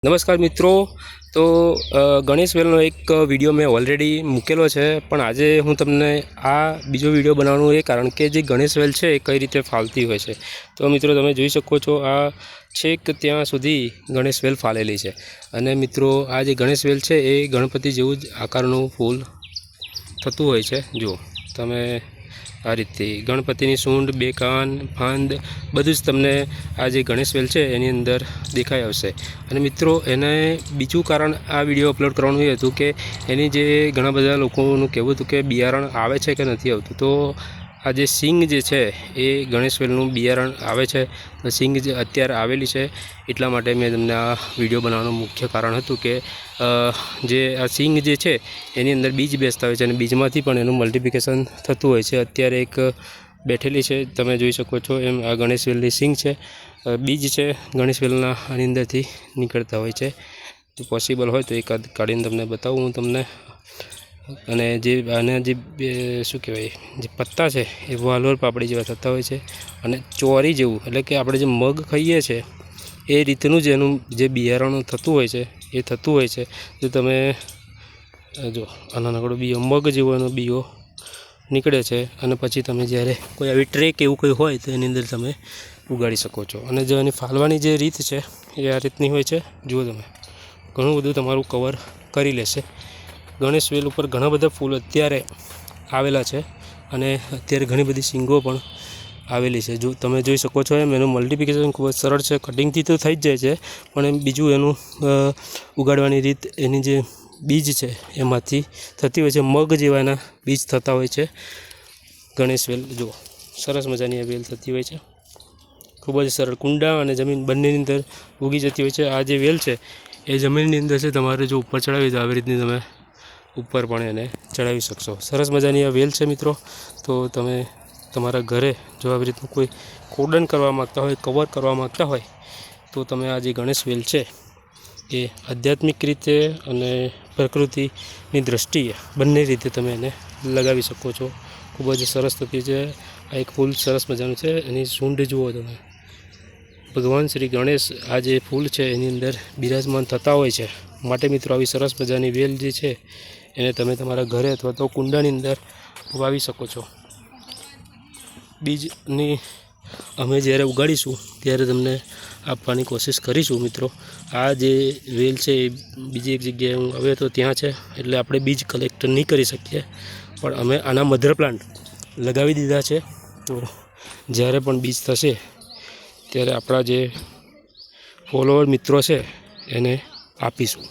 નમસ્કાર મિત્રો, તો ગણેશ વેલનો એક વિડીયો મેં ઓલરેડી મૂકેલો છે, પણ આજે હું તમને આ બીજો વિડીયો બનાવવાનું એ કારણ કે જે ગણેશ વેલ છે એ કઈ રીતે ફાલતી હોય છે. તો મિત્રો તમે જોઈ શકો છો, આ છેક ત્યાં સુધી ગણેશ વેલ ફાલેલી છે. અને મિત્રો આ જે ગણેશ વેલ છે એ ગણપતિ જેવું જ આકારનું ફૂલ થતું હોય છે. જુઓ તમે આ રીતે ગણપતિની સૂંઢ, બે કાન, ફંદ બધું જ તમને આ જે ગણેશ વેલ છે એની અંદર દેખાઈ આવશે. અને મિત્રો એને બીજું કારણ આ વિડીયો અપલોડ કરવાનું એ હતું કે એની જે ઘણા બધા લોકોનું કહેવું હતું કે બિયારણ આવે છે કે નથી આવતું. તો આ જે સિંગ જે છે એ ગણેશ વેલનું બિયારણ આવે છે. સિંગ જે અત્યારે આવેલી છે એટલા માટે મેં તમને આ વિડીયો બનાવવાનું મુખ્ય કારણ હતું કે જે આ સિંગ જે છે એની અંદર બીજ બેસતા હોય છે અને બીજમાંથી પણ એનું મલ્ટિપ્લિકેશન થતું હોય છે. અત્યારે એક બેઠેલી છે, તમે જોઈ શકો છો એમ આ ગણેશ વેલની સિંગ છે. બીજ છે ગણેશ વેલના આની અંદરથી નીકળતા હોય છે. જો પોસિબલ હોય તો એકાદ કાઢીને તમને બતાવું હું તમને. અને જે આના જે શું કહેવાય, જે પત્તા છે એ વાલોર પાપડી જેવા થતા હોય છે અને ચોરી જેવું, એટલે કે આપણે જે મગ ખાઈએ છીએ એ રીતનું જ એનું જે બિયારણ થતું હોય છે એ થતું હોય છે. જો તમે જો આના નાનકડો બીજો મગ જેવો એનો બીજો નીકળે છે અને પછી તમે જ્યારે કોઈ આવી ટ્રે કે એવું કોઈ હોય તો એની અંદર તમે ઉગાડી શકો છો. અને જો એની ફાલવાની જે રીત છે એ આ રીતની હોય છે. જુઓ તમે, ઘણું બધું તમારું કવર કરી લેશે. ગણેશ વેલ ઉપર ઘણા બધા ફૂલ અત્યારે આવેલા છે અને અત્યારે ઘણી બધી સિંગો પણ આવેલી છે. જો તમે જોઈ શકો છો એમ એનું મલ્ટિપ્લિકેશન ખૂબ જ સરળ છે. કટિંગથી તો થઈ જ જાય છે, પણ એમ બીજું એનું ઉગાડવાની રીત એની જે બીજ છે એમાંથી થતી હોય છે. મગ જેવા એના બીજ થતા હોય છે. ગણેશ વેલ જુઓ, સરસ મજાની વેલ થતી હોય છે. ખૂબ જ સરળ, કુંડા અને જમીન બંનેની અંદર ઉગી જતી હોય છે. આ જે વેલ છે એ જમીનની અંદર છે, તમારે જો ઉપર ચડાવી તો આવી રીતની તમે ઉપર પણ એને ચડાવી શકશો. સરસ મજાની આ વેલ છે મિત્રો. તો તમે તમારા ઘરે જો આવી રીતનું કોઈ કોડન કરવા માગતા હોય, કવર કરવા માગતા હોય તો તમે આ જે ગણેશ વેલ છે એ આધ્યાત્મિક રીતે અને પ્રકૃતિની દૃષ્ટિએ બંને રીતે તમે એને લગાવી શકો છો. ખૂબ જ સરસ થતી છે. આ એક ફૂલ સરસ મજાનું છે, એની સૂંઢ જુઓ તમે. ભગવાન શ્રી ગણેશ આ જે ફૂલ છે એની અંદર બિરાજમાન થતા હોય છે. માટે મિત્રો આવી સરસ મજાની વેલ જે છે એને તમે તમારા ઘરે અથવા તો કુંડાની અંદર વાવી શકો છો. બીજની અમે જ્યારે ઉગાડીશું ત્યારે તમને આપવાની કોશિશ કરીશું મિત્રો. આ જે વેલ છે એ બીજી એક જગ્યાએ હું હવે તો ત્યાં છે એટલે આપણે બીજ કલેક્ટ નહીં કરી શકીએ, પણ અમે આના મધર પ્લાન્ટ લગાવી દીધા છે. તો જ્યારે પણ બીજ થશે ત્યારે આપણા જે ફોલોવર મિત્રો છે એને આપીશું.